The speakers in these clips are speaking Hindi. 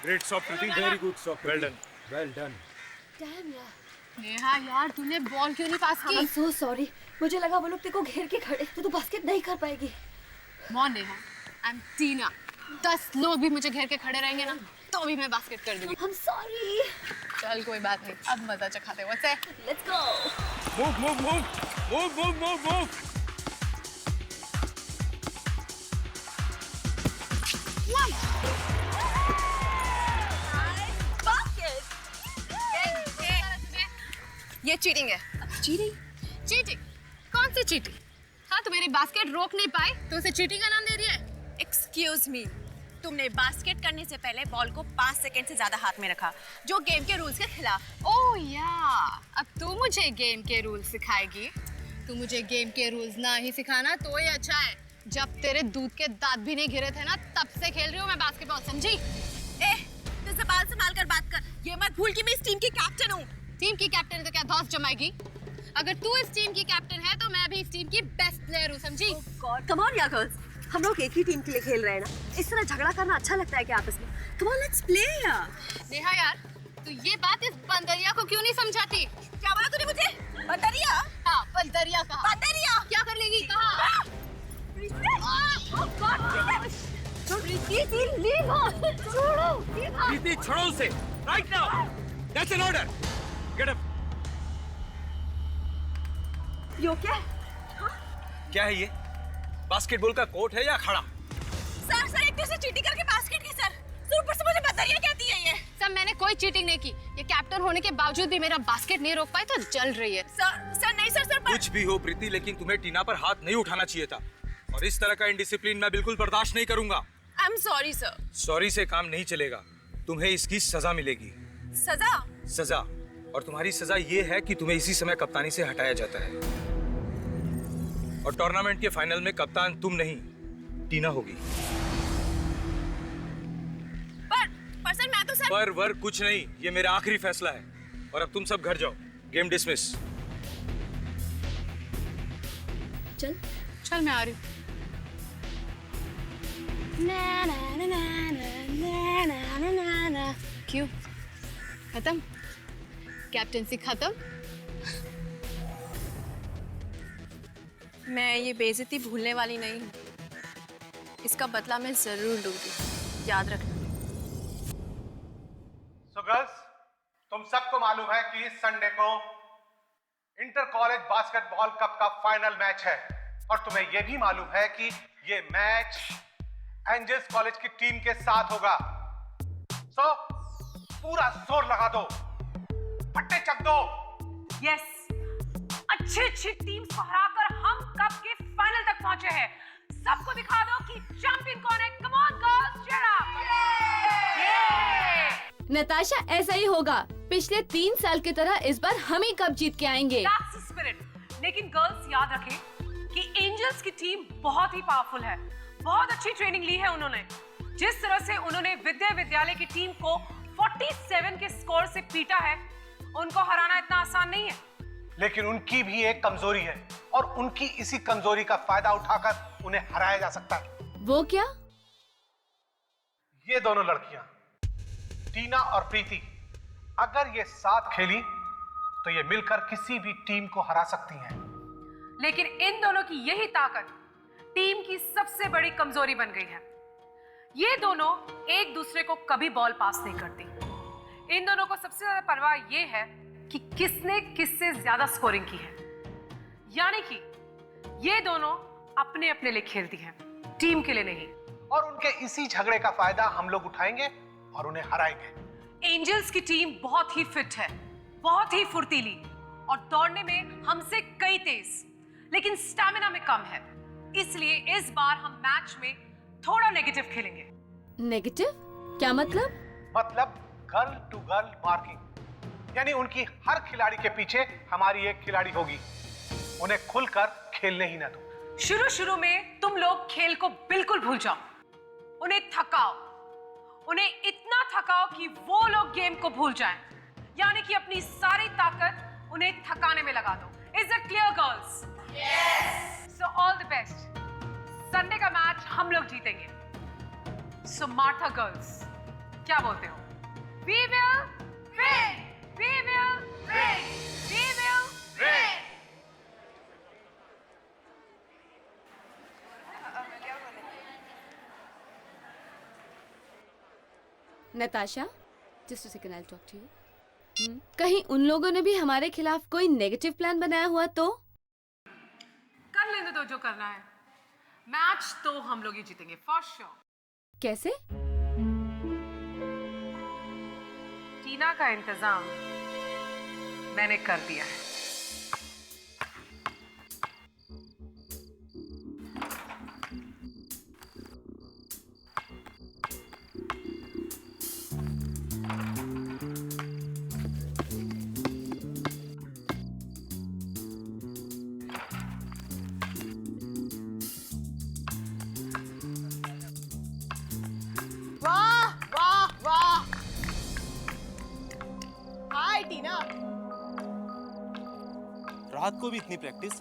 Great stop, Priti. Very good stop. Well done. Well done. Damn यार। नेहा यार तूने बॉल क्यों नहीं पास की? I'm so sorry. मुझे लगा वो लोग तेरे को घेर के खड़े तो तू बास्केट नहीं कर पाएगी। मॉन नेहा, I'm टीना। 10 लोग भी मुझे घेर के खड़े रहेंगे ना तो भी मैं बास्केट कर दूंगी। I'm sorry. चल कोई बात नहीं, अब मजा चखाते हैं। What's it? Let's go. Move, move, move. Move, move, move, move. ये चीटिंग है। चीटिंग? चीटिंग? कौन सी चीटिंग? हाँ, तू मेरी बास्केट रोक नहीं पाई तो उसे चीटिंग का नाम दे रही है? एक्सक्यूज मी, तुमने बास्केट करने से पहले बॉल को 5 सेकंड से ज्यादा हाथ में रखा, जो गेम के रूल्स के खिलाफ। ओह या, अब तू मुझे गेम के रूल्स सिखाएगी? तू मुझे गेम के रूल्स ना ही सिखाना तो ही अच्छा है। जब तेरे दूध के दांत भी नहीं गिरे थे ना, तब से खेल रही हूँ मैं बास्केटबॉल, समझी? तू ज़बान संभाल कर बात कर। ये मत भूल कि मैं इस टीम की कैप्टन हूँ। टीम की कैप्टन है तो क्या धौंस जमाएगी? अगर तू इस टीम की कैप्टन है तो मैं भी इस टीम की बेस्ट प्लेयर हूँ, समझी? गॉड, कम ऑन यार गर्ल्स, हम लोग एक ही टीम के लिए खेल रहे हैं ना। इस तरह झगड़ा करना अच्छा लगता है क्या आपस में? कम ऑन, लेट्स प्ले यार। नेहा यार, तू ये बात इस बंदरिया को क्यों नहीं समझाती? क्या बोला तूने मुझे? बंदरिया? हाँ, बंदरिया कहा। बंदरिया? क्या कर लेगी? कहा? Priti, छोड़ो उसे. Right now. That's an order. Get up. यो क्या? क्या है ये? बास्केटबॉल का कोर्ट है या खड़ा? सर एक दूसरे चीटिंग करके बास्केट की सर। ऊपर से मुझे बंदरिया कहती है ये। सर मैंने कोई चीटिंग नहीं की। ये कैप्टन होने के बावजूद भी मेरा बास्केट नहीं रोक पाई तो जल रही है। सर नहीं सर कुछ भी हो प्रीति, लेकिन तुम्हें टीना पर हाथ नहीं उठाना चाहिए था। और इस तरह का इंडिसिप्लिन मैं बिल्कुल बर्दाश्त नहीं करूंगा। I am sorry sir. Sorry से काम नहीं चलेगा, तुम्हें इसकी सजा मिलेगी। सजा? सजा, और तुम्हारी सजा ये है कि तुम्हें इसी समय कप्तानी से हटाया जाता है। और टूर्नामेंट के फाइनल में कप्तान तुम नहीं, टीना होगी। पर सर मैं तो सर। पर वर कुछ नहीं, ये मेरा आखिरी फैसला है। और अब तुम सब घर जाओ, गेम डिसमिस। चल मैं आ रही हूँ। क्यों? खत्म? कैप्टनसी खत्म? मैं ये बेइज्जती भूलने वाली नहीं हूँ। इसका बदला मैं जरूर लूंगी, याद रखना। So girls, तुम सबको मालूम है कि इस संडे को इंटर कॉलेज बास्केटबॉल कप का फाइनल मैच है, और तुम्हें यह भी मालूम है कि ये मैच एंजल्स कॉलेज की टीम के साथ होगा। सो पूरा जोर लगा दो, फट्टे चक दो। यस, अच्छी टीम्स को हराकर हम कप के फाइनल तक पहुंचे हैं। सबको दिखा दो कि चैंपियन कौन है। Come on girls, cheer up. Natasha, ऐसा ही होगा। पिछले 3 साल की तरह इस बार हम ही कप जीत के आएंगे। That's the spirit. लेकिन गर्ल्स याद रखें कि एंजल्स की टीम बहुत ही पावरफुल है। बहुत अच्छी ट्रेनिंग ली है उन्होंने। जिस तरह से उन्होंने विद्यालय की टीम को 47 के स्कोर से पीटा है, उनको हराना इतना आसान नहीं है। लेकिन उनकी भी एक कमजोरी है, और उनकी इसी कमजोरी का फायदा उठाकर उन्हें हराया जा सकता है। वो क्या? ये दोनों लड़कियां, टीना और प्रीति, अगर ये साथ खेली तो ये मिलकर किसी भी टीम को हरा सकती हैं। लेकिन इन दोनों की यही ताकत टीम की सबसे बड़ी कमजोरी बन गई है। ये दोनों एक दूसरे को कभी बॉल पास नहीं करती। इन दोनों को सबसे ज्यादा परवाह ये है कि किसने किससे ज्यादा स्कोरिंग की है। यानी कि ये दोनों अपने अपने लिए खेलती हैं, टीम के लिए नहीं। और उनके इसी झगड़े का फायदा हम लोग उठाएंगे और उन्हें हराएंगे। एंजल्स की टीम बहुत ही फिट है, बहुत ही फुर्तीली, और दौड़ने में हमसे कई तेज, लेकिन स्टैमिना में कम है। इसलिए इस बार हम मैच में थोड़ा नेगेटिव खेलेंगे। नेगेटिव? क्या मतलब? मतलब गर्ल टू गर्ल मार्किंग, यानी उनकी हर खिलाड़ी के पीछे हमारी एक खिलाड़ी होगी। उन्हें खुलकर खेलने ही ना दो। शुरू में तुम लोग खेल को बिल्कुल भूल जाओ। उन्हें थकाओ, उन्हें इतना थकाओ कि वो लोग गेम को भूल जाएं। यानी कि अपनी सारी ताकत उन्हें थकाने में लगा दो। Is it clear girls? Yes. So all the best. Sunday का मैच हम लोग जीतेंगे। सो मार्था गर्ल्स, क्या बोलते हो? We will win! We will win! We will win! Natasha, just a second, I'll talk to you. कहीं उन लोगों ने भी हमारे खिलाफ कोई नेगेटिव प्लान बनाया हुआ तो? कर लेने दो जो करना है। मैच तो हम लोग ही जीतेंगे फॉर श्योर। कैसे? टीना का इंतजाम मैंने कर दिया है। वाह वाह वाह! हाय टीना। रात को भी इतनी प्रैक्टिस?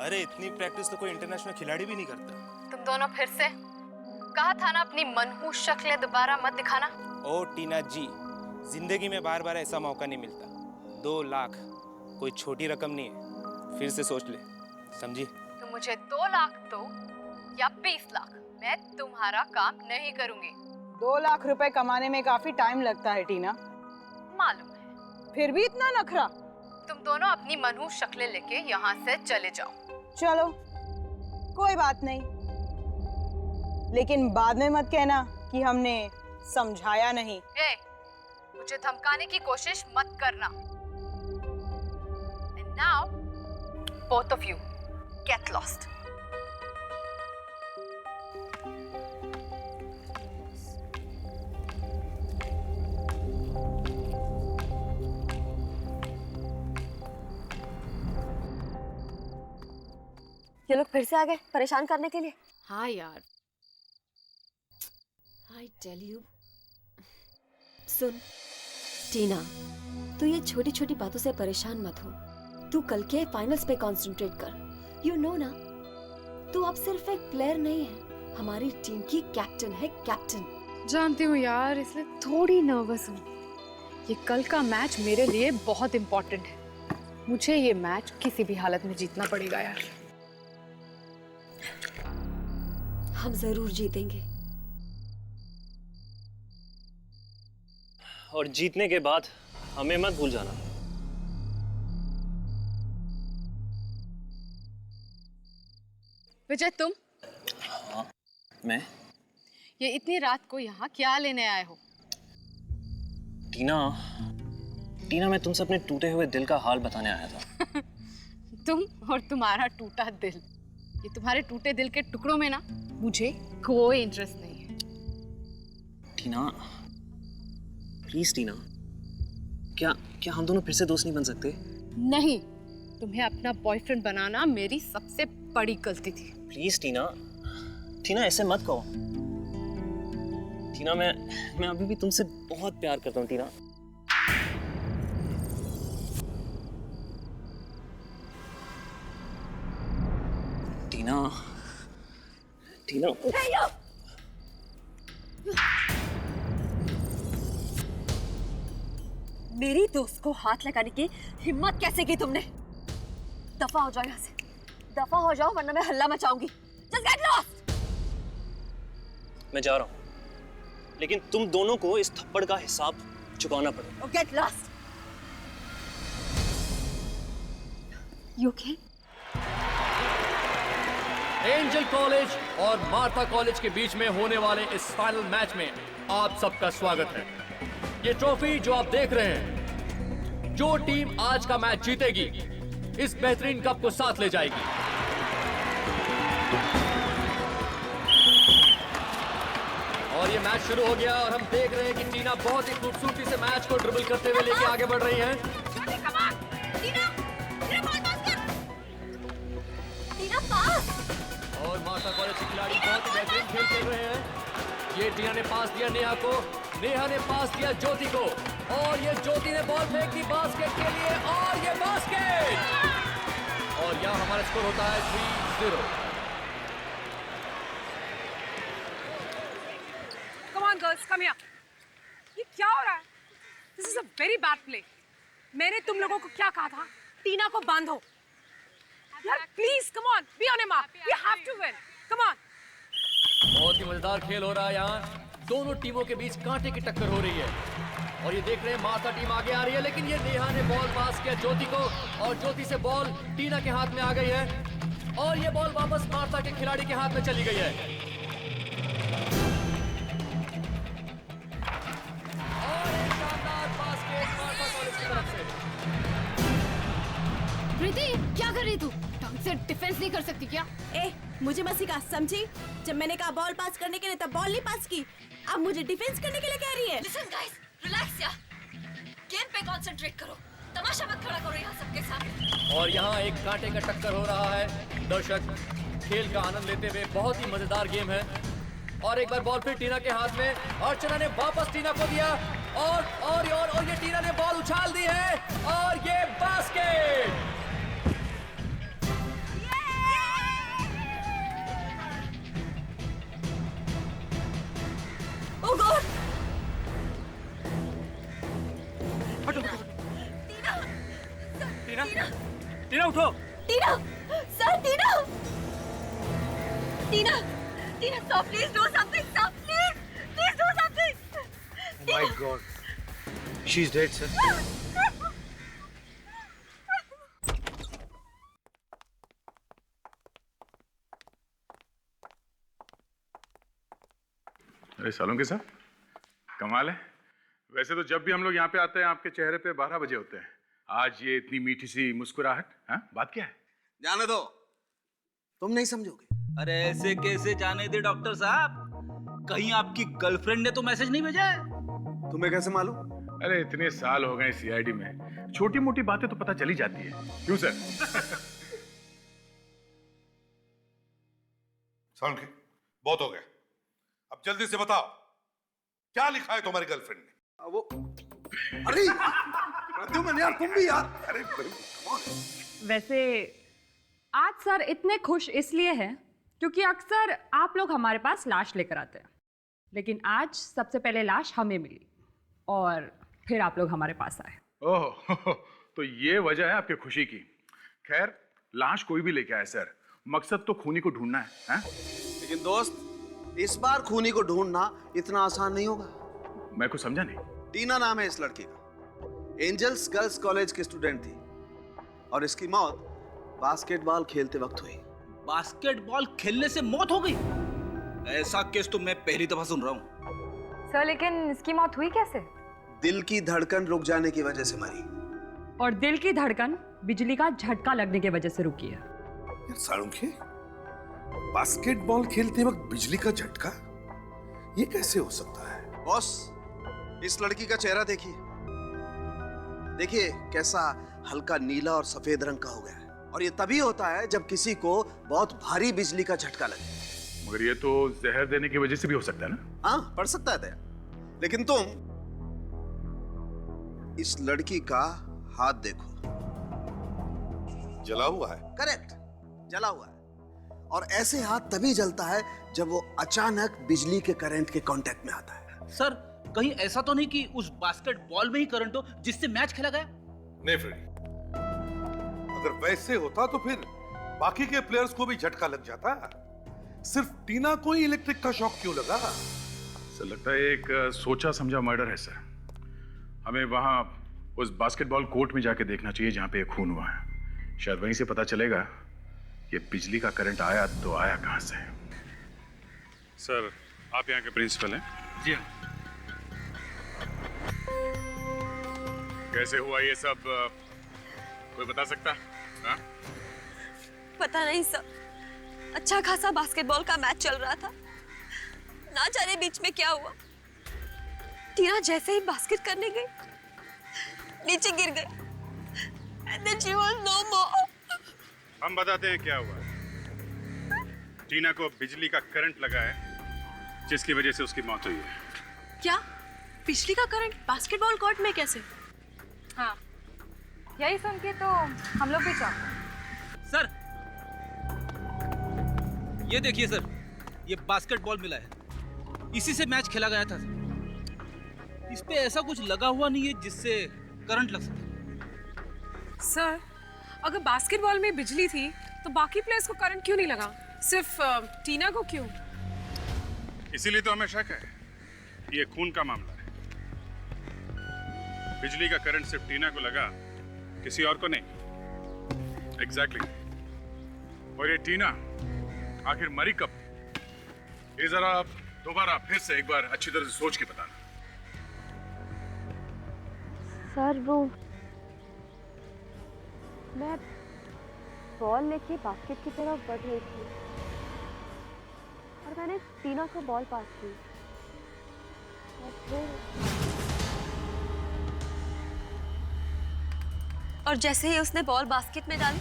अरे इतनी प्रैक्टिस तो कोई इंटरनेशनल खिलाड़ी भी नहीं करता। तुम दोनों फिर से? कहा था ना अपनी मनहूस शक्लें दोबारा मत दिखाना। ओ टीना जी, जिंदगी में बार बार ऐसा मौका नहीं मिलता। 2 लाख कोई छोटी रकम नहीं है, फिर से सोच ले, समझी? तुम मुझे 2 लाख दो या 20 लाख, मैं तुम्हारा काम नहीं करूंगी। 2 लाख रुपए कमाने में काफी टाइम लगता है टीना। मालूम है। फिर भी इतना नखरा? तुम दोनों अपनी मनहूस शक्लें लेके यहाँ से चले जाओ। चलो कोई बात नहीं, लेकिन बाद में मत कहना कि हमने समझाया नहीं। ए, मुझे धमकाने की कोशिश मत करना। And now, both of you, get lost. ये लोग फिर से आ गए परेशान करने के लिए। हाँ यार, I tell you. सुन टीना, तू ये छोटी छोटी बातों से परेशान मत हो। तू कल के फाइनल्स पे कंसंट्रेट कर। यू नो ना, तू अब सिर्फ एक प्लेयर नहीं है, हमारी टीम की कैप्टन है, कैप्टन। जानती हूँ यार, इसलिए थोड़ी नर्वस हूँ। ये कल का मैच मेरे लिए बहुत इम्पोर्टेंट है। मुझे ये मैच किसी भी हालत में जीतना पड़ेगा यार। हम जरूर जीतेंगे। और जीतने के बाद हमें मत भूल जाना। विजय, तुम? हाँ, मैं? ये इतनी रात को यहाँ क्या लेने आए हो? टीना, मैं तुमसे अपने टूटे हुए दिल का हाल बताने आया था। तुम और तुम्हारा टूटा दिल। ये तुम्हारे टूटे दिल के टुकड़ों में ना मुझे कोई इंटरेस्ट नहीं है। टीना, प्लीज टीना, क्या हम दोनों फिर से दोस्त नहीं बन सकते? नहीं, तुम्हें अपना बॉयफ्रेंड बनाना मेरी सबसे बड़ी गलती थी। प्लीज टीना, ऐसे मत कहो। टीना, मैं अभी भी तुमसे बहुत प्यार करता हूँ टीना। टीना, मेरी दोस्त को हाथ लगाने की हिम्मत कैसे की तुमने? दफा हो जाओ यहाँ से, दफा हो जाओ वरना मैं हल्ला मचाऊंगी। Just get lost! मैं जा रहा हूँ, लेकिन तुम दोनों को इस थप्पड़ का हिसाब चुकाना पड़ेगा। Oh, get lost! You okay? Angel college और मार्था कॉलेज के बीच में होने वाले इस फाइनल मैच में आप सबका स्वागत है। ये ट्रॉफी जो आप देख रहे हैं, जो टीम आज का मैच जीतेगी इस बेहतरीन कप को साथ ले जाएगी। और ये मैच शुरू हो गया और हम देख रहे हैं कि टीना बहुत ही खूबसूरती से मैच को ड्रिबल करते हुए लेके आगे बढ़ रही हैं। और मार्था कॉलेज के खिलाड़ी बहुत ही बेहतरीन खेल खेल रहे हैं। ये टीना ने पास दिया नेहा को, नेहा ने पास दिया ज्योति को, और ये ज्योति ने बॉल फेंक दी बास्केट के लिए, और ये बास्केट! और यहाँ हमारा स्कोर होता है 3-0। Come on girls, come here. Very bad play. मैंने तुम लोगों को क्या कहा था? टीना को बांधो। यार please come on, be on your mark, we have to win, come on. बहुत ही मजेदार खेल हो रहा है यहाँ। दोनों टीमों के बीच कांटे की टक्कर हो रही है और ये देख रहे हैं मार्था टीम आगे आ रही है, लेकिन ये नेहा ने बॉल पास किया ज्योति को और ज्योति से बॉल टीना के हाथ में आ गई है और ये बॉल वापस मार्था के खिलाड़ी के हाथ में चली गई है। और एक शानदार बास्केट मार्था कॉलेज की तरफ से। प्रीति क्या कर रही तू? ढंग से डिफेंस नहीं कर सकती क्या? ए, मुझे मत सिखा, समझी? जब मैंने कहा बॉल पास करने के लिए तब बॉल नहीं पास की, अब मुझे डिफेंस करने के लिए कह रही है। लिसन गाइस, रिलैक्स यार, गेम पे कंसंट्रेट करो, तमाशा मत खड़ा करो यहाँ सबके सामने। और यहाँ एक कांटे का टक्कर हो रहा है। दर्शक खेल का आनंद लेते हुए, बहुत ही मजेदार गेम है। और एक बार बॉल फिर टीना के हाथ में, अर्चना ने वापस टीना को दिया और ये टीना ने बॉल उछाल दी है और ये बास्केट। Oh God! टीना उठो। Tina, sir Tina, Tina, Tina, stop! Please do something, stop! Please do something! Oh my God, she's dead, sir. अरे सालुंके साहब, कमाल है। वैसे तो जब भी हम लोग यहाँ पे आते हैं आपके चेहरे पे 12 बजे होते हैं। आज ये इतनी मीठी सी मुस्कुराहट, हाँ? बात क्या है? जाने दो, तुम नहीं समझोगे। अरे ऐसे कैसे जाने दे डॉक्टर साहब? कहीं आपकी गर्लफ्रेंड ने तो मैसेज नहीं भेजा है? तुम्हें कैसे मालूम? अरे इतने साल हो गए सीआईडी में, छोटी मोटी बातें तो पता चली जाती है। क्यों सर? सालुंके, बहुत हो गया, अब जल्दी से बताओ क्या लिखा है तुम्हारी गर्लफ्रेंड ने? वो अरे प्रद्युम्न यार, तुम भी यार। अरे वैसे आज सर इतने खुश इसलिए हैं क्योंकि अक्सर आप लोग हमारे पास लाश लेकर आते हैं, लेकिन आज सबसे पहले लाश हमें मिली और फिर आप लोग हमारे पास आए। ओह, तो ये वजह है आपकी खुशी की। खैर, लाश कोई भी लेके आए सर, मकसद तो खूनी को ढूंढना है? लेकिन दोस्त, इस बार खूनी को ढूंढना इतना आसान नहीं होगा। मैं कुछ समझा नहीं। टीना नाम है इस लड़की का, एंजल्स गर्ल्स कॉलेज की स्टूडेंट थी और इसकी मौत बास्केटबॉल खेलते वक्त हुई। बास्केटबॉल खेलने से मौत हो गई? ऐसा केस तो मैं पहली दफा सुन रहा हूँ। सर लेकिन इसकी मौत हुई कैसे? दिल की धड़कन रुक जाने की वजह से मरी। और दिल की धड़कन बिजली का झटका लगने की वजह से रुकी है। सालुंके, बास्केटबॉल खेलते वक्त बिजली का झटका, ये कैसे हो सकता है? बॉस, इस लड़की का चेहरा देखिए, देखिए कैसा हल्का नीला और सफेद रंग का हो गया है। और ये तभी होता है जब किसी को बहुत भारी बिजली का झटका लगे। मगर ये तो जहर देने की वजह से भी हो सकता है ना? हाँ, पड़ सकता है। लेकिन तुम इस लड़की का हाथ देखो, जला हुआ है। करेक्ट, जला हुआ है। और ऐसे हाथ तभी जलता है जब वो अचानक बिजली के करंट के कांटेक्ट में आता है। सर, कहीं ऐसा तो नहीं कि उस बास्केटबॉल में ही करंट हो जिससे मैच खेला गया? नहीं फ्रेडी, अगर वैसे होता तो फिर बाकी के प्लेयर्स को भी झटका लग जाता। सिर्फ टीना को ही इलेक्ट्रिक का शॉक क्यों लगा? सर लगता है एक सोचा समझा मर्डर है सर। हमें वहां उस बास्केटबॉल कोर्ट में जाके देखना चाहिए जहां पे खून हुआ है। शायद वहीं से पता चलेगा ये बिजली का करंट आया तो आया कहां से। सर, आप यहाँ के प्रिंसिपल हैं? जी हाँ। कैसे हुआ ये सब, कोई बता सकता? हाँ? पता नहीं सर, अच्छा खासा बास्केटबॉल का मैच चल रहा था, ना जाने बीच में क्या हुआ। टीना जैसे ही बास्केट करने गई, नीचे गिर गई। And then she was no more. हम बताते हैं क्या हुआ। टीना को बिजली का करंट लगा है जिसकी वजह से उसकी मौत हुई है। क्या? बिजली का करंट बास्केटबॉल कोर्ट में कैसे? हाँ, यही सुन के तो हम लोग भी चौंके। सर, ये देखिए सर, ये बास्केटबॉल मिला है, इसी से मैच खेला गया था। इस पे ऐसा कुछ लगा हुआ नहीं है जिससे करंट लग सके। सर, अगर बास्केटबॉल में बिजली थी तो बाकी प्लेयर्स को करंट क्यों नहीं लगा, सिर्फ टीना को क्यों? इसीलिए तो हमें शक है ये खून का मामला है। बिजली का करंट सिर्फ टीना को लगा, किसी और को नहीं। एग्जैक्टली। और ये टीना आखिर मरी कब? ये जरा दोबारा फिर से एक बार अच्छी तरह से सोच के बताना। सर वो मैं बॉल लेके बास्केट की तरफ बढ़ रही थी और मैंने टीना को बॉल पास की और जैसे ही उसने बॉल बास्केट में डाली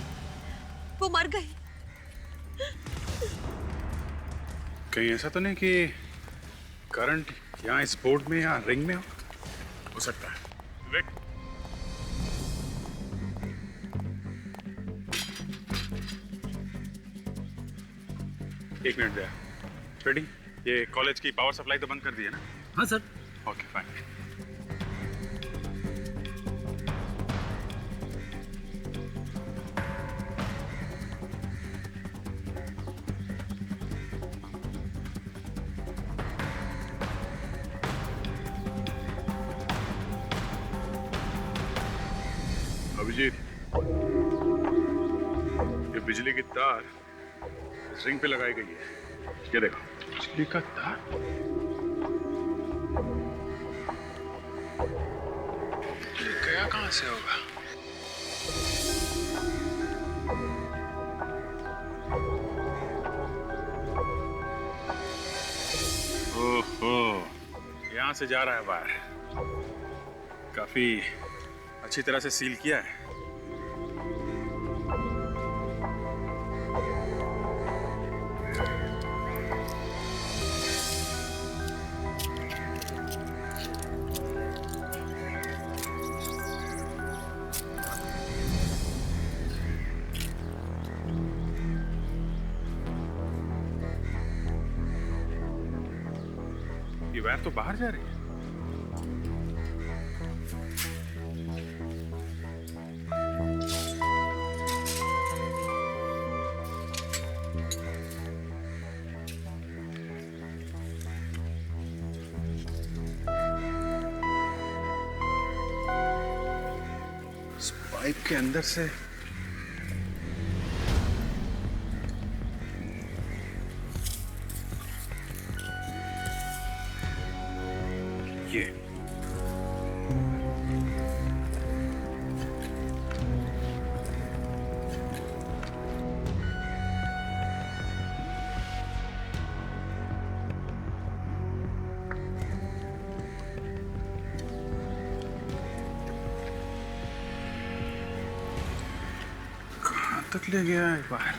वो मर गई। कहीं ऐसा तो नहीं कि करंट यहाँ इस बोर्ड में या रिंग में हो सकता है। विक, एक मिनट दे। रेडी? ये कॉलेज की पावर सप्लाई तो बंद कर दी है ना? हाँ सर। Okay fine. अभिजीत, ये बिजली की तार इस रिंग पे लगाई गई है। ये देखो, बिजली का तार। ये गया कहां से होगा? ओहो, यहां से जा रहा है बाहर। काफी अच्छी तरह से सील किया है। ये वायर तो बाहर जा रही है। पाइप के अंदर से ये तक ले गया है बाहर।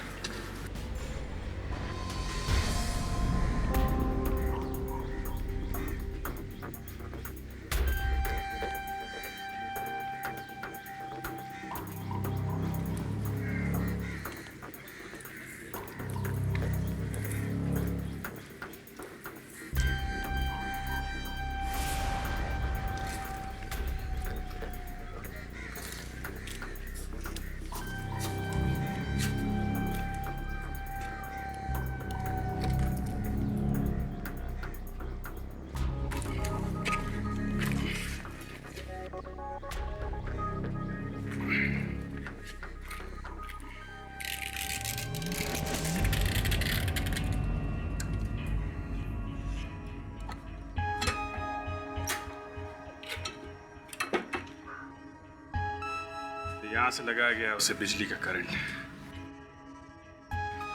यहां से लगाया गया उसे बिजली का करंट।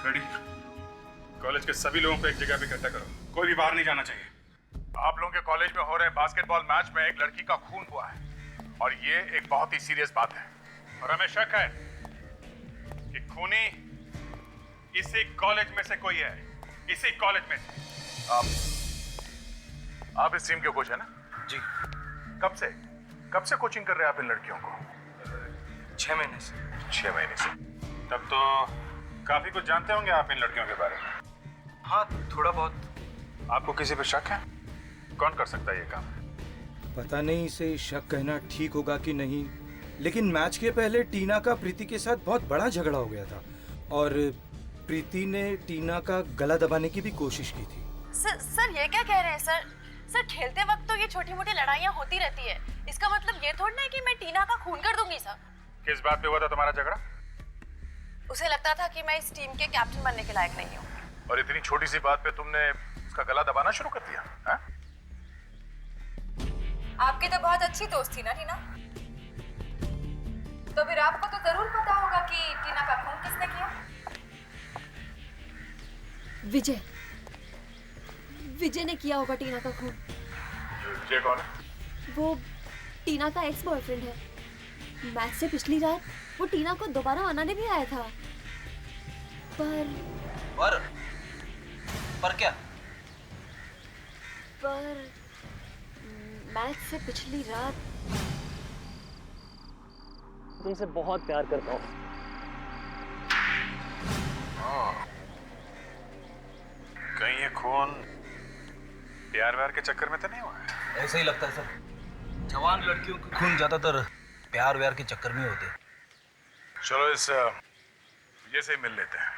रेडी? कॉलेज के सभी लोगों को एक जगह पे इकट्ठा करो, कोई भी बाहर नहीं जाना चाहिए। आप लोगों के कॉलेज में हो रहे बास्केटबॉल मैच में एक लड़की का खून हुआ है और ये एक बहुत ही सीरियस बात है और हमें शक है कि खूनी इसी कॉलेज में से कोई है, इसी कॉलेज में से। आप इस टीम के कोच है ना? जी। कब से कोचिंग कर रहे हैं आप इन लड़कियों को? 6 महीने से। 6 महीने से? तब तो काफी कुछ जानते होंगे आप इन लड़कियों के बारे में। हाँ, थोड़ा बहुत। आपको किसी पे शक है? कौन कर सकता है ये काम? पता नहीं इसे शक कहना ठीक होगा कि नहीं, लेकिन मैच के पहले टीना का प्रीति के साथ बहुत बड़ा झगड़ा हो गया था और प्रीति ने टीना का गला दबाने की भी कोशिश की थी। सर ये क्या कह रहे हैं सर? सर खेलते वक्त तो ये छोटी मोटी लड़ाइयाँ होती रहती है, इसका मतलब ये थोड़ी ना है कि मैं टीना का खून कर दूंगी सर। किस बात पे हुआ था तुम्हारा झगड़ा? उसे लगता था कि मैं इस टीम के कैप्टन बनने के लायक नहीं हूँ। और इतनी छोटी सी बात पे तुमने उसका गला दबाना शुरू कर दिया? हा? आपकी तो बहुत अच्छी दोस्त थी ना टीना, तो फिर आपको तो जरूर पता होगा कि टीना का खून किसने किया। विजय ने किया होगा टीना का खून। विजय कौन है? वो टीना का एक्स बॉयफ्रेंड है। मैच से पिछली रात वो टीना को दोबारा मनाने भी आया था, पर क्या? पर मैच से पिछली रात तुमसे बहुत प्यार करता हूँ। कहीं ये खून प्यार व्यार के चक्कर में तो नहीं हुआ है? ऐसा ही लगता है सर, जवान लड़कियों के खून ज्यादातर प्यार व्यार के चक्कर में होते हैं। चलो इस विजय से मिल लेते हैं।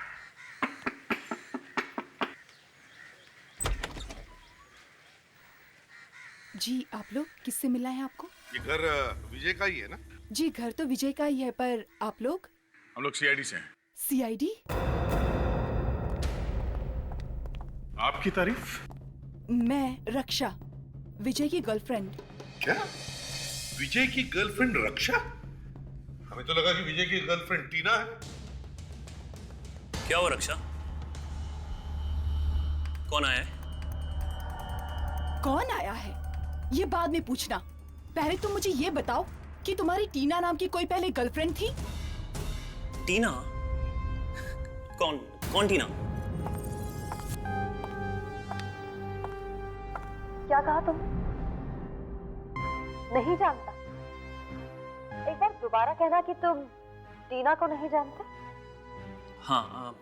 जी आप लोग किससे मिलना है आपको? ये घर विजय का ही है ना? जी घर तो विजय का ही है, पर आप लोग? हम लोग सीआईडी से हैं। सीआईडी? आपकी तारीफ? मैं रक्षा, विजय की गर्लफ्रेंड। क्या? विजय की गर्लफ्रेंड रक्षा? हमें तो लगा कि विजय की गर्लफ्रेंड टीना है। क्या हो रक्षा? कौन आया है? कौन आया है ये बाद में पूछना, पहले तुम मुझे ये बताओ कि तुम्हारी टीना नाम की कोई पहले गर्लफ्रेंड थी? टीना? कौन टीना? क्या कहा तुम? नहीं जानता? एक बार दोबारा कहना कि तुम टीना को नहीं जानते। हाँ,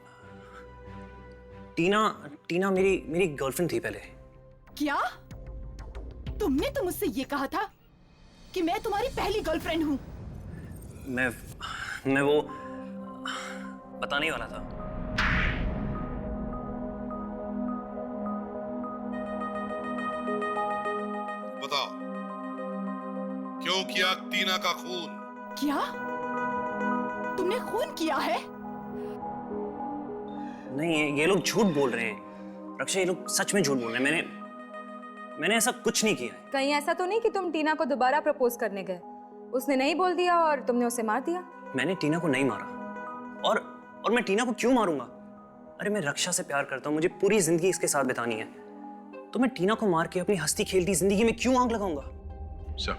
टीना मेरी गर्लफ्रेंड थी पहले। क्या तुमने तो मुझसे ये कहा था कि मैं तुम्हारी पहली गर्लफ्रेंड हूँ? मैं वो बताने वाला था। बताओ क्यों किया टीना का खून? क्या तुमने खून किया है? नहीं, ये लोग झूठ बोल रहे हैं रक्षा, ये लोग सच में झूठ बोल रहे हैं। मैंने ऐसा कुछ नहीं किया है। कहीं ऐसा तो नहीं कि तुम टीना को दोबारा प्रपोज करने गए, उसने नहीं बोल दिया और तुमने उसे मार दिया? मैंने टीना को नहीं मारा। और मैं टीना को क्यों मारूंगा? अरे मैं रक्षा से प्यार करता हूँ, मुझे पूरी जिंदगी इसके साथ बितानी है, तो मैं टीना को मार के अपनी हंसती खेलती जिंदगी में क्यों आग लगाऊंगा? सर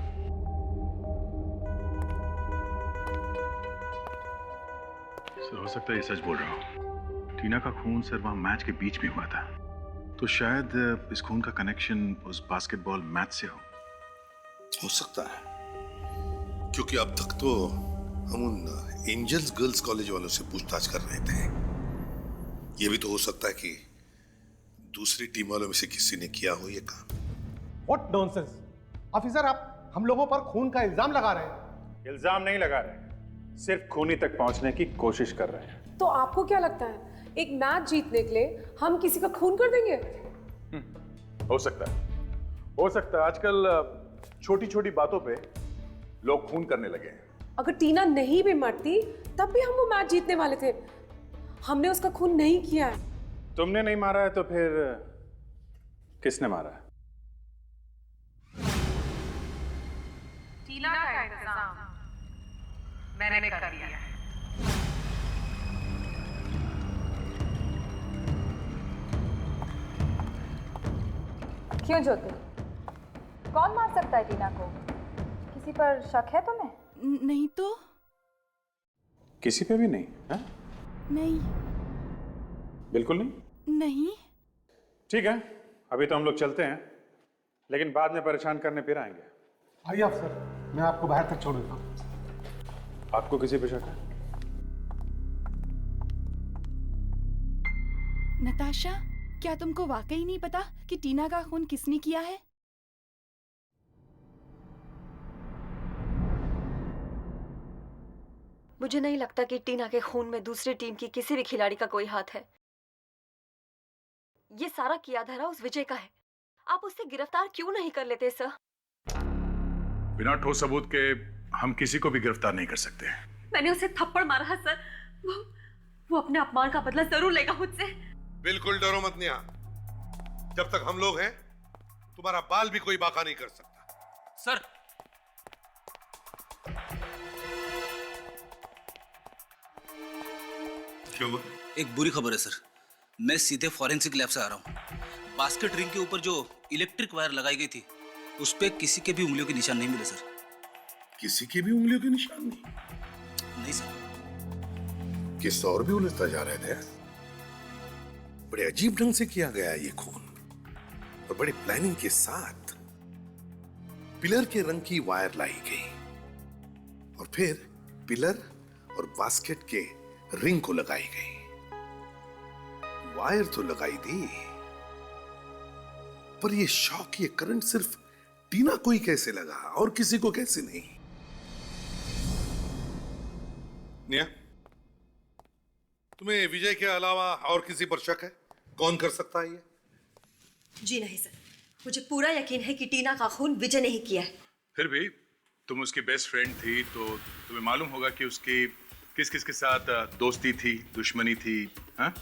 हो सकता है ये सच बोल रहा हूँ। टीना का खून सर वहां मैच के बीच में हुआ था, तो शायद इस खून का कनेक्शन उस बास्केटबॉल मैच से हो सकता है, क्योंकि अब तक तो हम उन एंजल्स गर्ल्स कॉलेज वालों से पूछताछ कर रहे थे। ये भी तो हो सकता है कि दूसरी टीम वालों में से किसी ने किया हो ये काम। व्हाट नॉनसेंस ऑफिसर, आप हम लोगों पर खून का इल्जाम लगा रहे हैं। इल्जाम नहीं लगा रहे, सिर्फ खूनी तक पहुंचने की कोशिश कर रहे हैं। तो आपको क्या लगता है एक मैच जीतने के लिए हम किसी का खून कर देंगे? हो सकता है आजकल छोटी छोटी बातों पे लोग खून करने लगे हैं। अगर टीना नहीं भी मरती तब भी हम वो मैच जीतने वाले थे। हमने उसका खून नहीं किया है। तुमने नहीं मारा है तो फिर किसने मारा है? टीना का इंतजाम मैंने कर दिया है। क्यों ज्योति, कौन मार सकता है टीना को? किसी पर शक है तुम्हें? नहीं तो। किसी पे भी नहीं है? नहीं। बिल्कुल नहीं? नहीं। ठीक है, अभी तो हम लोग चलते हैं, लेकिन बाद में परेशान करने फिर आएंगे। आइए अफसर, मैं आपको बाहर तक छोड़ देता हूँ। आपको किसी पे शक है? नताशा, क्या तुमको वाकई नहीं पता कि टीना का खून किसने किया है? मुझे नहीं लगता कि टीना के खून में दूसरी टीम की किसी भी खिलाड़ी का कोई हाथ है। ये सारा किया धरा उस विजय का है। आप उससे गिरफ्तार क्यों नहीं कर लेते सर? बिना ठोस सबूत के हम किसी को भी गिरफ्तार नहीं कर सकते। मैंने उसे थप्पड़ मारा है सर। वो अपने अपमान का बदला जरूर लेगा मुझसे। बिल्कुल डरो मत नेहा। जब तक हम लोग हैं तुम्हारा बाल भी कोई बाका नहीं कर सकता। सर क्यों हुआ? एक बुरी खबर है सर। मैं सीधे फॉरेंसिक लैब से आ रहा हूँ। बास्केट रिंग के ऊपर जो इलेक्ट्रिक वायर लगाई गई थी उस पे किसी के भी उंगलियों के निशान नहीं मिले सर। किसी के भी उंगलियों के निशान नहीं? नहीं सर। किस और भी उलझता जा रहे थे। बड़े अजीब ढंग से किया गया ये खून और बड़ी प्लानिंग के साथ पिलर के रंग की वायर लाई गई और फिर पिलर और बास्केट के रिंग को लगाई गई। वायर तो लगाई दी पर ये शॉक, ये करंट सिर्फ टीना को ही कैसे लगा और किसी को कैसे नहीं? निया, तुम्हें विजय के अलावा और किसी पर शक है? कौन कर सकता है ये? जी नहीं सर, मुझे पूरा यकीन है कि टीना का खून विजय ने ही किया है। फिर भी तुम उसकी बेस्ट फ्रेंड थी तो तुम्हें मालूम होगा कि उसकी किस किस के साथ दोस्ती थी, दुश्मनी थी। हाँ?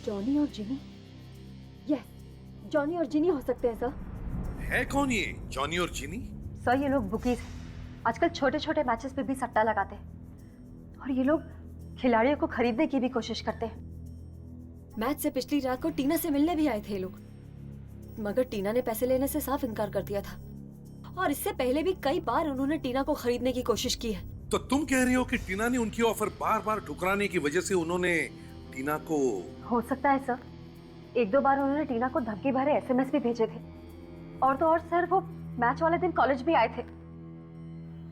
जॉनी और जिनी? यस, जॉनी और जिनी हो सकते हैं सर। है कौन ये जॉनी और जिनी? सर ये लोग बुकीज हैं। आजकल छोटे छोटे मैचेस पे भी सट्टा लगाते हैं और ये लोग खिलाड़ियों को खरीदने की भी कोशिश करते हैं। मैच से पिछली रात को टीना से मिलने भी आए थे लोग, मगर टीना ने पैसे लेने से साफ इनकार कर दिया था और इससे पहले भी कई बार उन्होंने टीना को खरीदने की कोशिश की है। तो तुम कह रही हो कि टीना ने उनकी ऑफर बार बार ठुकराने की वजह से उन्होंने टीना को? हो सकता है सर, एक दो बार उन्होंने टीना को धमकी भरे एसएमएस भी भेजे थे और तो और सर वो मैच वाले दिन कॉलेज भी आए थे।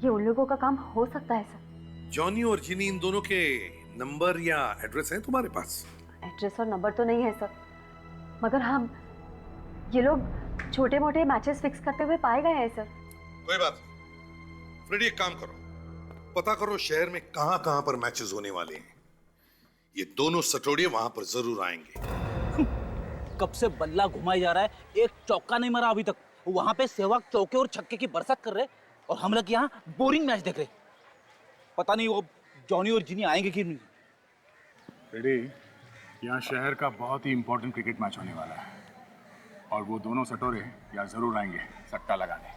ये उन लोगों का काम हो सकता है सर। जॉनी और जिनी इन दोनों के नंबर या एड्रेस है तुम्हारे पास? एड्रेस और नंबर तो नहीं है सर, मगर हम ये लोग छोटे मोटे मैचेस फिक्स करते हुए पाए गए हैं सर। कोई बात नहीं, फ्रेडी एक काम करो, पता करो शहर में कहां कहां पर मैचेस होने वाले हैं। ये दोनों सटोड़िए वहां पर जरूर आएंगे। कब से बल्ला घुमाई जा रहा है, एक चौका नहीं मारा अभी तक। वहां पे सहवाग चौके और छक्के की बरसात कर रहे और हम लोग यहाँ बोरिंग मैच देख रहे। पता नहीं वो जॉनी और जिनी आएंगे कि नहीं। फ्रेडी, यहाँ शहर का बहुत ही इंपॉर्टेंट क्रिकेट मैच होने वाला है और वो दोनों सटोरे यहाँ जरूर आएंगे सट्टा लगाने।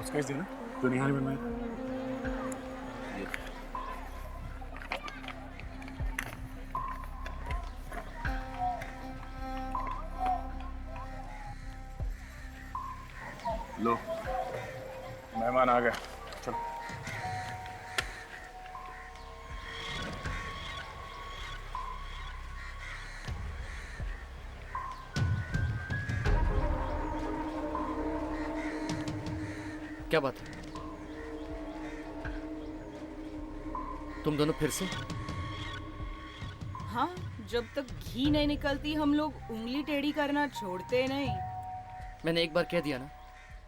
उसका इस देना जो निहाल में मैं लो, मेहमान आ गया। चलो। क्या बात है? तुम दोनों फिर से? हाँ, जब तक घी नहीं निकलती हम लोग उंगली टेढ़ी करना छोड़ते नहीं। मैंने एक बार कह दिया ना,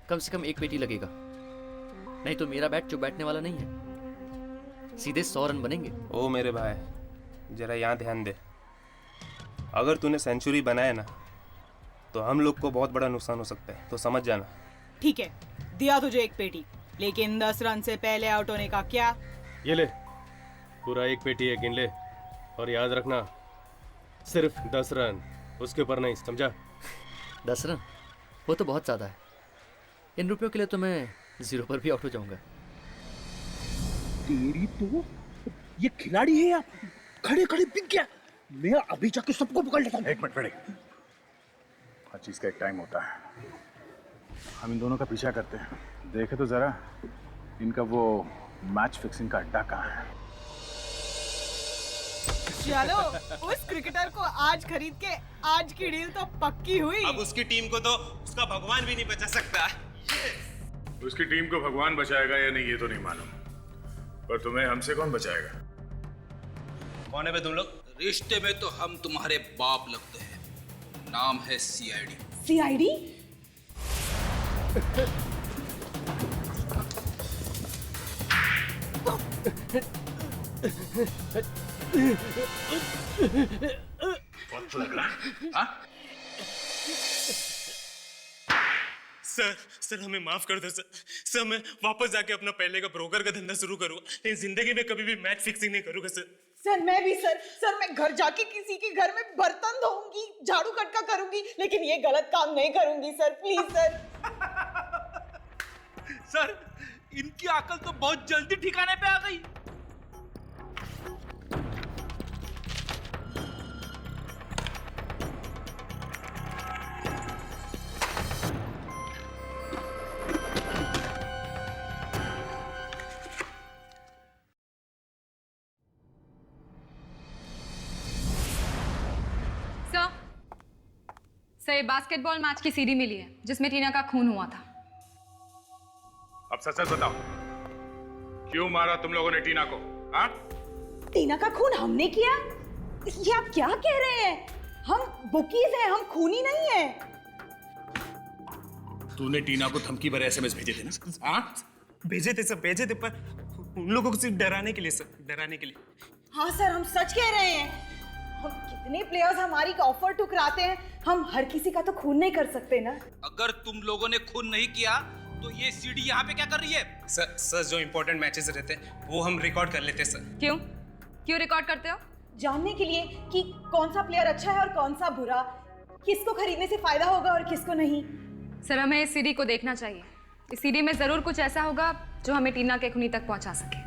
कम से कम एक पेटी लगेगा, नहीं तो मेरा बैट चुप बैठने वाला नहीं है। सीधे 100 रन बनेंगे। ओ मेरे भाई, जरा यहाँ ध्यान दे। अगर तूने सेंचुरी बनाया ना तो हम लोग को बहुत बड़ा नुकसान हो सकता है, तो समझ जाना। ठीक है, दिया तुझे एक पेटी, लेकिन 10 रन से पहले आउट होने का क्या? ये ले, पूरा एक पेटी है, गिन ले और याद रखना सिर्फ 10 रन, उसके ऊपर नहीं, समझा? 10 रन वो तो बहुत ज़्यादा है। इन रुपयों के लिए तो मैं 0 पर भी आउट हो जाऊंगा। तेरी तो ये खिलाड़ी है, खड़े खड़े बिक गया। मैं अभी जाके सबको पकड़ लेता हूँ। एक मिनट फ्रेडी, हर चीज का एक टाइम होता है। हम इन दोनों का पीछा करते हैं, देखे तो जरा इनका वो मैच फिक्सिंग का अड्डा कहाँ है। चलो, उस क्रिकेटर को आज खरीद के आज की डील तो पक्की हुई। अब उसकी टीम को तो उसका भगवान भी नहीं बचा सकता। उसकी टीम को भगवान बचाएगा या नहीं ये तो नहीं मालूम, पर तुम्हें हमसे कौन बचाएगा? कौन है बे तुम लोग? रिश्ते में तो हम तुम्हारे बाप लगते हैं। नाम है सीआईडी। सीआईडी? वक्त लग रहा है, हाँ? सर हमें माफ कर दो सर मैं वापस जाके अपना पहले का ब्रोकर का धंधा शुरू करूंगा, लेकिन जिंदगी में कभी भी मैच फिक्सिंग नहीं करूंगा सर। सर मैं भी सर मैं घर जाके किसी के घर में बर्तन धोऊंगी, झाड़ू कटका करूंगी, लेकिन ये गलत काम नहीं करूंगी सर, प्लीज सर। सर इनकी अकल तो बहुत जल्दी ठिकाने पे आ गई। सर बास्केटबॉल मैच की सीडी मिली है जिसमें टीना का खून हुआ था। अब सच सच बताओ, क्यों मारा तुम लोगों ने टीना को? हाँ? टीना का खून हमने किया? ये आप क्या कह रहे हैं? हम बुकीज हैं, हम खूनी नहीं है। तूने टीना को धमकी भरे एसएमएस भेजे थे ना? हाँ? भेजे थे पर उन लोगों को सिर्फ डराने के लिए सर, डराने के लिए। हाँ सर, हम सच कह रहे हैं। हम कितने प्लेयर्स हमारी ऑफर ठुकराते हैं, हम हर किसी का तो खून नहीं कर सकते ना। अगर तुम लोगों ने खून नहीं किया तो ये सीडी यहाँ पे क्या कर रही है? सर जो इंपॉर्टेंट मैचेस रहते हैं वो हम रिकॉर्ड कर लेते हैं सर। क्यों रिकॉर्ड करते हो? जानने के लिए कि कौन सा प्लेयर अच्छा है और कौन सा बुरा, किसको खरीदने से फायदा होगा और किसको नहीं। सर हमें इस सीडी को देखना चाहिए। इस सीडी में जरूर कुछ ऐसा होगा जो हमें टीना के खूनी तक पहुंचा सके।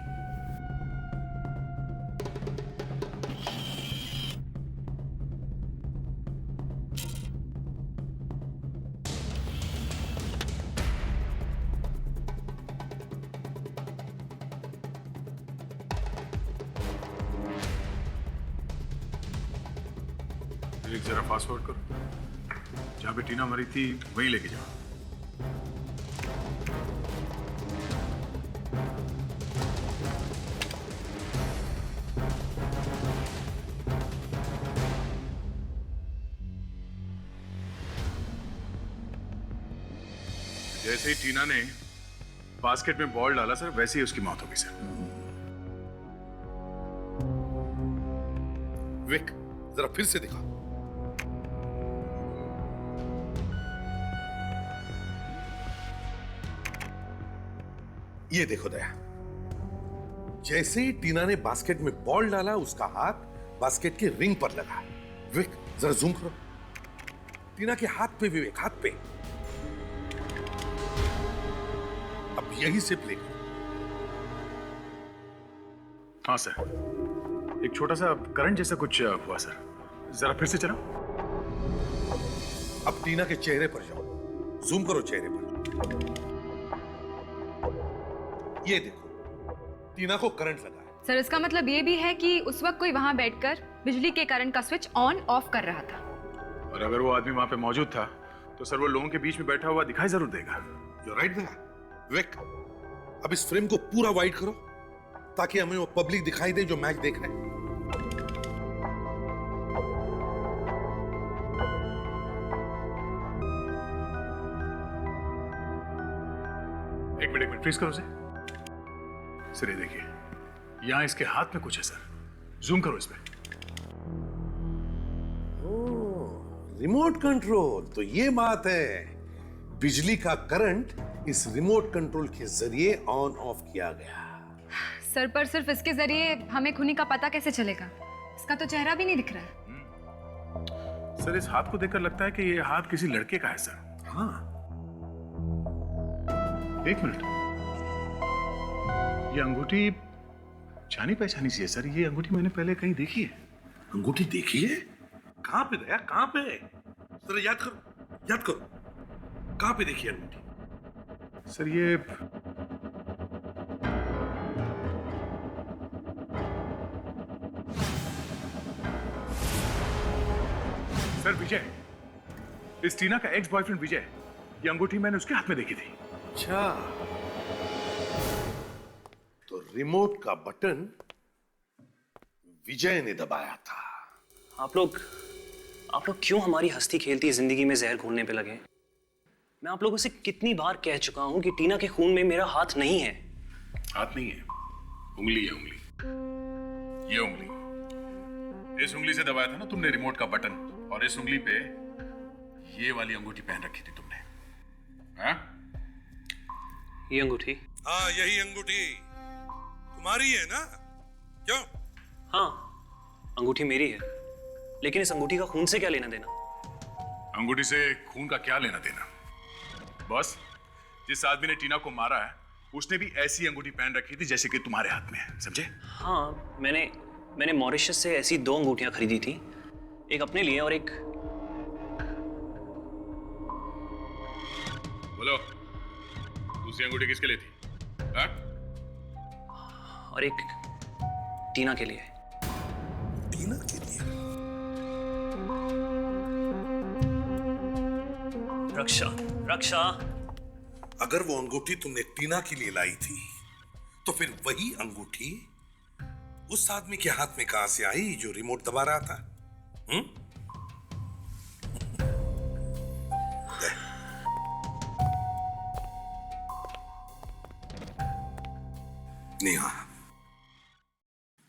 एक जरा फास्ट फॉरवर्ड करो, जहाँ पे टीना मरी थी वहीं लेके जाओ। जैसे ही टीना ने बास्केट में बॉल डाला सर, वैसे ही उसकी मौत हो गई सर। विक, जरा फिर से दिखा। ये देखो दया, जैसे ही टीना ने बास्केट में बॉल डाला उसका हाथ बास्केट के रिंग पर लगा। विक, जरा जूम करो। टीना के हाथ पे विवेक, हाथ पे। अब यही से प्ले करो। हाँ सर, एक छोटा सा करंट जैसा कुछ हुआ सर, जरा फिर से चलाओ। अब टीना के चेहरे पर जाओ, जूम करो चेहरे पर। ये देखो, टीना को करंट लगा है। सर इसका मतलब ये भी है कि उस वक्त कोई वहां बैठकर बिजली के करंट का स्विच ऑन ऑफ कर रहा था। और अगर वो आदमी वहां पे मौजूद था तो सर वो लोगों के बीच में बैठा हुआ दिखाई जरूर देगा। You're right there. विक, अब इस फ्रेम को पूरा वाइड करो ताकि हमें वो पब्लिक दिखाई दे जो मैच देख रहे हैं। एक मिनट फ्रीज करो सर, ये देखिए, यहां इसके हाथ में कुछ है सर, जूम करो इसमें। रिमोट कंट्रोल, तो ये बात है। बिजली का करंट इस रिमोट कंट्रोल के जरिए ऑन ऑफ किया गया। सर पर सिर्फ इसके जरिए हमें खूनी का पता कैसे चलेगा? इसका तो चेहरा भी नहीं दिख रहा है। सर इस हाथ को देखकर लगता है कि ये हाथ किसी लड़के का है सर। हाँ, एक मिनट, ये अंगूठी जानी पहचानी सी है सर। ये अंगूठी मैंने पहले कहीं देखी है। अंगूठी देखी है? कहां पे दया, कहां पे? जरा याद करो, कहां पे देखी अंगूठी? सर ये सर विजय, इस टीना का एक्स बॉयफ्रेंड विजय, ये अंगूठी मैंने उसके हाथ में देखी थी। अच्छा, तो रिमोट का बटन विजय ने दबाया था। आप लोग क्यों हमारी हंसती खेलती जिंदगी में जहर घोलने पे लगे? मैं आप लोगों से कितनी बार कह चुका हूं कि टीना के खून में मेरा हाथ नहीं है। हाथ नहीं है, उंगली है, उंगली। ये उंगली, इस उंगली से दबाया था ना तुमने रिमोट का बटन, और इस उंगली पे ये वाली अंगूठी पहन रखी थी तुमने। हाँ? ये अंगूठी? हाँ, यही अंगूठी तुम्हारी है ना? क्यों? हाँ, अंगूठी मेरी है, लेकिन इस अंगूठी का खून से क्या लेना देना? अंगूठी से खून का क्या लेना देना? बॉस, जिस आदमी ने टीना को मारा है उसने भी ऐसी अंगूठी पहन रखी थी जैसे कि तुम्हारे हाथ में है, समझे? हाँ, मैंने मॉरिशस से ऐसी 2 अंगूठियां खरीदी थी, एक अपने लिए और एक... बोलो, दूसरी अंगूठी किसके लिए थी? हाँ? और एक टीना के लिए। टीना के लिए? रक्षा। अगर वो अंगूठी तुमने टीना के लिए लाई थी, तो फिर वही अंगूठी उस आदमी के हाथ में कहां से आई जो रिमोट दबा रहा था?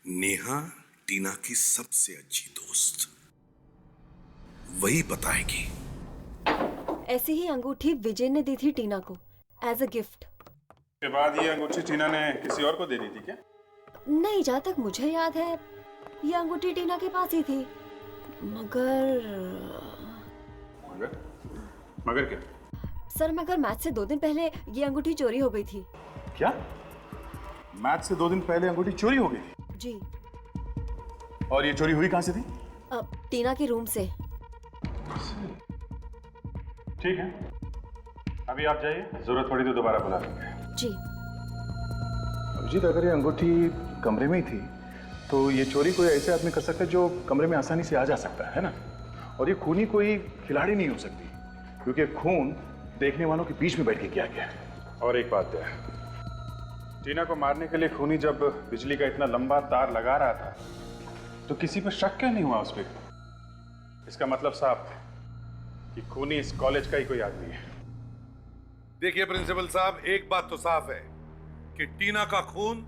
नेहा टीना की सबसे अच्छी दोस्त, वही बताएगी। ऐसी ही अंगूठी विजय ने दी थी टीना को एज अ गिफ्ट। के बाद ये अंगूठी टीना ने किसी और को दे दी थी क्या? नहीं, जहाँ तक मुझे याद है ये अंगूठी टीना के पास ही थी। मगर क्या? सर, मगर मैच से 2 दिन पहले ये अंगूठी चोरी हो गई थी। क्या? मैच से 2 दिन पहले अंगूठी चोरी हो गई थी? जी। और ये चोरी हुई कहां से थी? टीना के रूम से। ठीक है, अभी आप जाइए, जरूरत पड़ी तो दोबारा बुला लेंगे। जी। अभिजीत, अगर ये अंगूठी कमरे में ही थी तो ये चोरी कोई ऐसे आदमी कर सकता है जो कमरे में आसानी से आ जा सकता है ना? और ये खूनी कोई खिलाड़ी नहीं हो सकती, क्योंकि खून देखने वालों के बीच में बैठ के किया गया है। और एक बात है, टीना को मारने के लिए खूनी जब बिजली का इतना लंबा तार लगा रहा था तो किसी पर शक क्यों नहीं हुआ उस पर? इसका मतलब साफ है कि खूनी इस कॉलेज का ही कोई आदमी है। देखिए प्रिंसिपल साहब, एक बात तो साफ है कि टीना का खून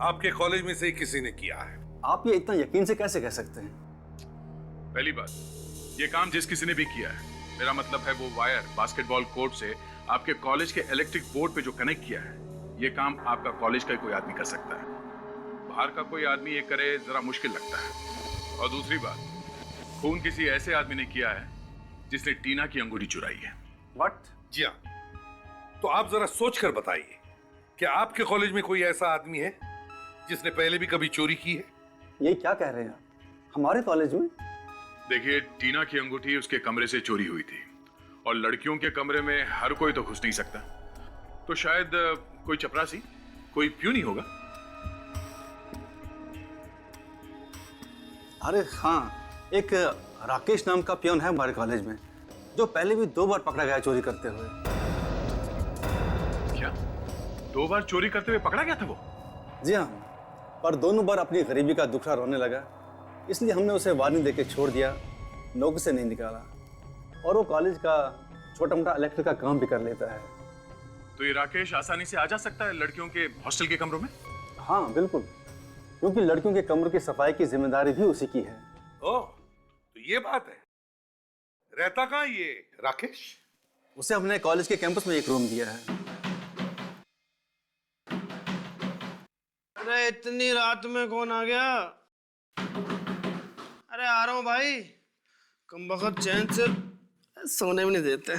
आपके कॉलेज में से ही किसी ने किया है। आप ये इतना यकीन से कैसे कह सकते हैं? पहली बात, ये काम जिस किसी ने भी किया है, मेरा मतलब है वो वायर बास्केटबॉल कोर्ट से आपके कॉलेज के इलेक्ट्रिक बोर्ड पे जो कनेक्ट किया है, ये काम आपका कॉलेज का ही कोई आदमी कर सकता है। बाहर का कोई आदमी ये करे जरा मुश्किल लगता है। और दूसरी बात, खून किसी ऐसे आदमी ने किया है जिसने टीना की अंगूठी चुराई है। व्हाट? जी हाँ, तो आप जरा सोच कर बताइए कि आपके कॉलेज में कोई ऐसा आदमी है जिसने पहले भी कभी चोरी की है? ये क्या कह रहे हैं हमारे कॉलेज में? देखिए, टीना की अंगूठी उसके कमरे से चोरी हुई थी, और लड़कियों के कमरे में हर कोई तो घुस नहीं सकता, तो शायद कोई चपरासी, कोई प्यून ही होगा। अरे हाँ, एक राकेश नाम का पियोन है हमारे कॉलेज में, जो पहले भी 2 बार पकड़ा गया चोरी करते हुए। क्या 2 बार चोरी करते हुए पकड़ा गया था वो? जी हाँ, पर दोनों बार अपनी गरीबी का दुखड़ा रोने लगा, इसलिए हमने उसे वार्निंग देके छोड़ दिया, नौकरी से नहीं निकाला। और वो कॉलेज का छोटा मोटा इलेक्ट्रिक का काम भी कर लेता है। तो ये राकेश आसानी से आ जा सकता है लड़कियों के हॉस्टल के कमरों में? हाँ बिल्कुल, क्योंकि लड़कियों के कमरों की सफाई की जिम्मेदारी भी उसी की है। ओह, तो ये बात है। रहता कहाँ ये राकेश? उसे हमने कॉलेज के कैंपस में एक रूम दिया है। अरे इतनी रात में कौन आ गया? अरे आ रहा हूँ भाई, कमबख्त चैन से सोने में नहीं देते।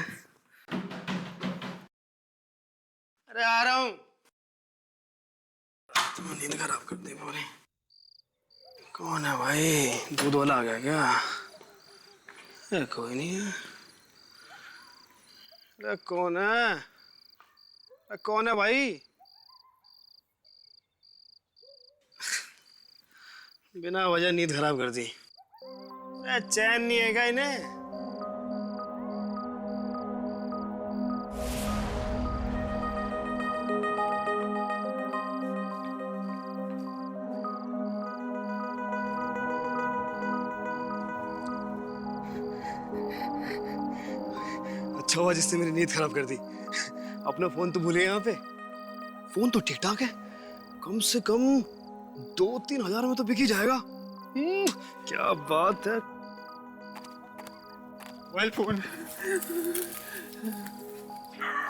अरे आ रहा हूँ। तुम नींद खराब कर दी पूरी। कौन है भाई? दूध वाला आ गया क्या? अरे कोई नहीं है। अरे कौन है? अरे कौन है भाई? बिना वजह नींद खराब कर दी। अरे चैन नहीं है क्या इन्हें? अच्छा हुआ जिसने मेरी नींद खराब कर दी। अपना फोन तो भूले यहाँ पे। फोन तो ठीक ठाक है, कम से कम 2-3 हजार में तो बिक ही जाएगा। क्या बात है। Mobile phone.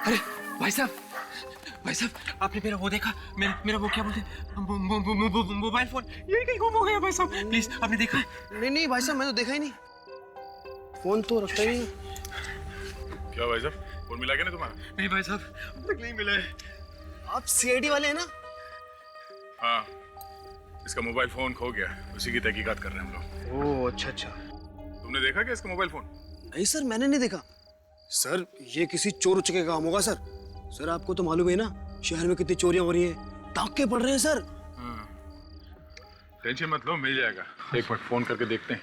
अरे भाई साहब आपने मेरा वो देखा? मेरा वो क्या बोलते हैं, मोबाइल फोन यही कहीं गुम हो गया भाई साहब, प्लीज आपने देखा? नहीं भाई साहब, मैंने तो देखा ही नहीं। फोन तो रखता ही नहीं। क्या भाई साहब, फोन मिला क्या ना तुम्हारा? नहीं भाई साहब, अब तक नहीं मिला है। आप सीआईडी वाले हैं ना? हाँ, इसका मोबाइल फोन खो गया, उसी की तहकीकात कर रहे हैं हम लोग। ओह अच्छा। तुमने देखा क्या इसका मोबाइल फोन? नहीं सर, मैंने नहीं देखा। सर ये किसी चोर उचके का काम होगा सर। सर आपको तो मालूम है ना शहर में कितनी चोरियां हो रही हैं, डाके पड़ रहे हैं सर। टेंशन मत लो, मिल जाएगा। एक मिनट फोन करके देखते हैं।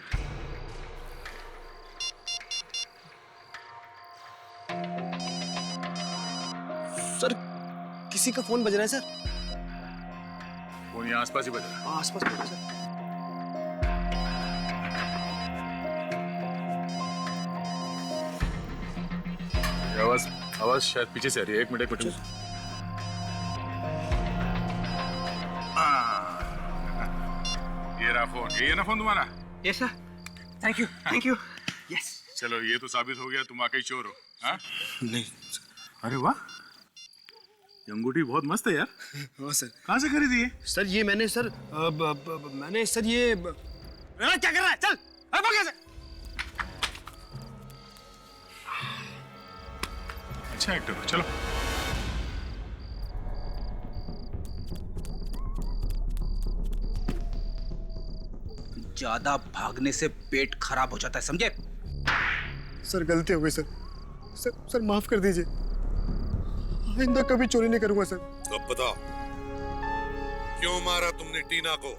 सर किसी का फोन बज रहा है सर। फोन यहाँ आसपास ही बज रहा है। आसपास बज रहा है सर। आवाज शायद पीछे से आ रही है। एक मिनट ये रहा फोन। ये है ना फोन तुम्हारा? Yes sir, thank you. Yes. चलो ये तो साबित हो गया तुम वाकई चोर हो। हाँ? नहीं। अरे वाह, ये अंगूठी बहुत मस्त है यार। हाँ सर। कहाँ से खरीदी है? सर ये मैंने सर मैंने सर ये क्या कर रहा है? चल भाग यहाँ से। अच्छा एक्टर हो, चलो। ज्यादा भागने से पेट खराब हो जाता है, समझे? सर गलती हो गई सर। सर माफ कर दीजिए, आइंदा कभी चोरी नहीं करूंगा सर। अब बताओ, क्यों मारा तुमने टीना को?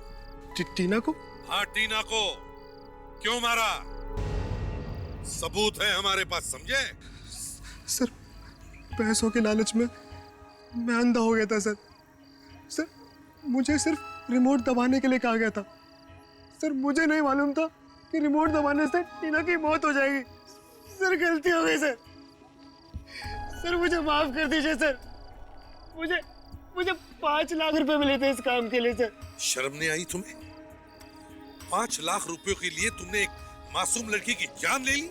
टीना को? हाँ टीना को क्यों मारा? सबूत है हमारे पास, समझे? सर पैसों के लालच में मैं अंधा हो गया था सर। सर मुझे सिर्फ रिमोट दबाने के लिए कहा गया था। सर मुझे नहीं मालूम था कि रिमोट दबाने से टीना की मौत हो जाएगी। सर गलती हो गई सर। सर मुझे माफ कर दीजिए सर। मुझे 5 लाख रुपए मिले थे इस काम के लिए सर। शर्म नहीं आई तुम्हें? 5 लाख रुपयों के लिए तुमने एक मासूम लड़की की जान ले ली?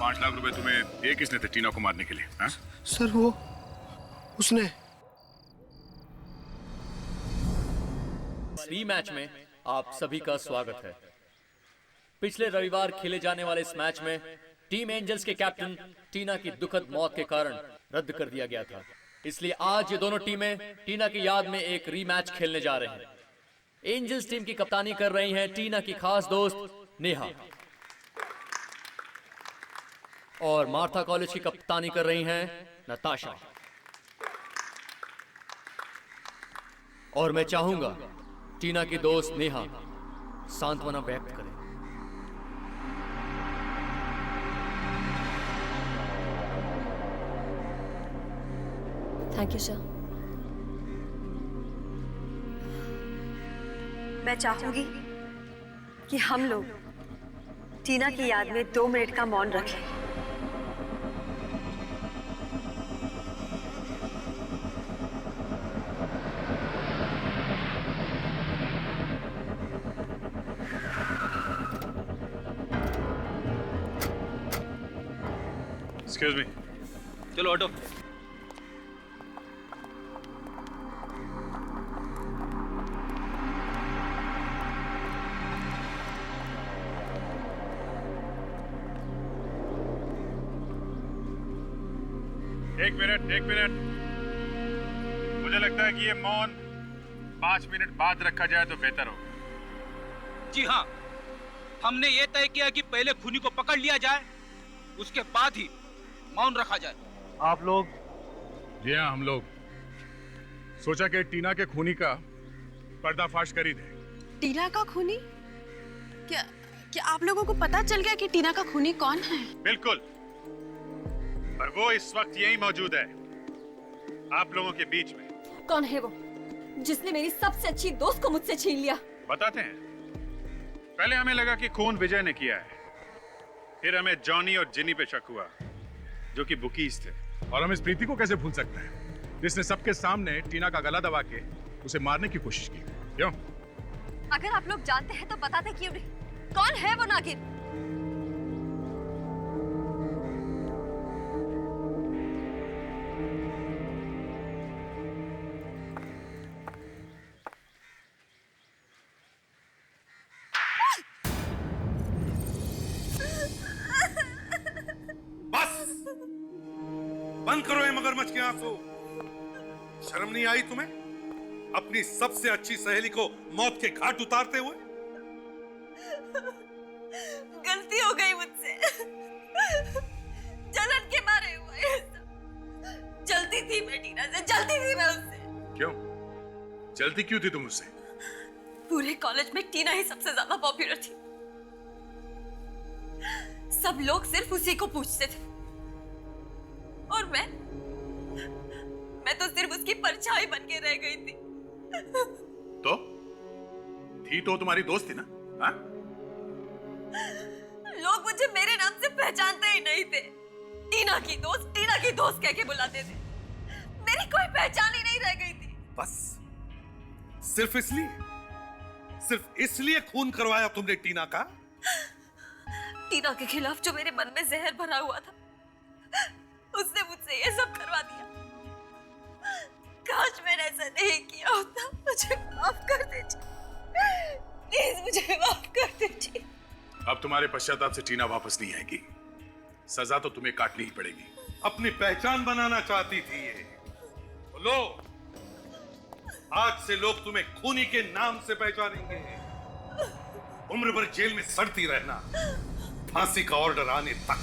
5 लाख रुपए तुम्हें दिए किसने थे टीना को मारने के लिए? हाँ? सर वो उसने। रीमैच में आप सभी का स्वागत है। पिछले रविवार खेले जाने वाले इस मैच में टीम एंजल्स के कैप्टन टीना की दुखद मौत के कारण रद्द कर दिया गया था। इसलिए आज ये दोनों टीमें टीना की याद में एक रीमैच खेलने जा रहे हैं। एंजल्स टीम की कप्तानी कर रही हैं टीना की खास दोस्त नेहा, और मार्था कॉलेज की कप्तानी कर रही हैं नताशा। और मैं चाहूंगा टीना की दोस्त नेहा सांत्वना व्यक्त करे। Thank you sir. मैं चाहूंगी कि हम लोग टीना की याद में 2 मिनट का मौन रखें। Excuse me. चलो ऑटो। एक मिनट। मुझे लगता है कि ये मौन 5 मिनट बाद रखा जाए तो बेहतर होगा। जी हाँ, हमने ये तय किया कि पहले खूनी को पकड़ लिया जाए, उसके बाद ही मौन रखा जाए। आप लोग? जी हाँ, हम लोग सोचा कि टीना के खूनी का पर्दाफाश कर ही दे। टीना का खूनी? क्या आप लोगों को पता चल गया कि टीना का खूनी कौन है? बिल्कुल, पर वो इस वक्त यही मौजूद है आप लोगों के बीच में। कौन है वो जिसने मेरी सबसे अच्छी दोस्त को मुझसे छीन लिया? बताते हैं। पहले हमें लगा कि खून विजय ने किया है, फिर हमें जॉनी और जिनी पे शक हुआ, जो कि बुकीज थे। और हम इस प्रीति को कैसे भूल सकते हैं, जिसने सबके सामने टीना का गला दबा के उसे मारने की कोशिश की। क्यों? अगर आप लोग जानते हैं तो बताते क्यों नहीं? कौन है वो नागिन? बंद करो ये मगरमच्छ के आंसू। शर्म नहीं आई तुम्हें अपनी सबसे अच्छी सहेली को मौत के घाट उतारते हुए? गलती हो गई मुझसे, जलन के मारे हुआ ये सब। जलती थी मैं टीना से, जलती थी मैं उससे। क्यों जल्दी क्यों थी तुम उससे? पूरे कॉलेज में टीना ही सबसे ज्यादा पॉपुलर थी। सब लोग सिर्फ उसी को पूछते थे और मैं तो सिर्फ उसकी परछाई बन के रह गई थी। तो थी तो तुम्हारी दोस्त थी ना? हाँ? लोग मुझे मेरे नाम से पहचानते ही नहीं थे। टीना की दोस्त कह के बुलाते थे। मेरी कोई पहचान ही नहीं रह गई थी। बस सिर्फ इसलिए खून करवाया तुमने टीना का? टीना के खिलाफ जो मेरे मन में जहर भरा हुआ था, उसने मुझसे ये सब करवा दिया। काश मैंने ऐसा नहीं किया होता। मुझे माफ कर दीजिए, प्लीज मुझे माफ कर दीजिए। अब तुम्हारे पश्चाताप से टीना वापस नहीं आएगी। सजा तो तुम्हें काटनी ही पड़ेगी। अपनी पहचान बनाना चाहती थी ये। लो, आज से लोग तुम्हें खूनी के नाम से पहचानेंगे। उम्र भर जेल में सड़ती रहना, फांसी का ऑर्डर आने तक।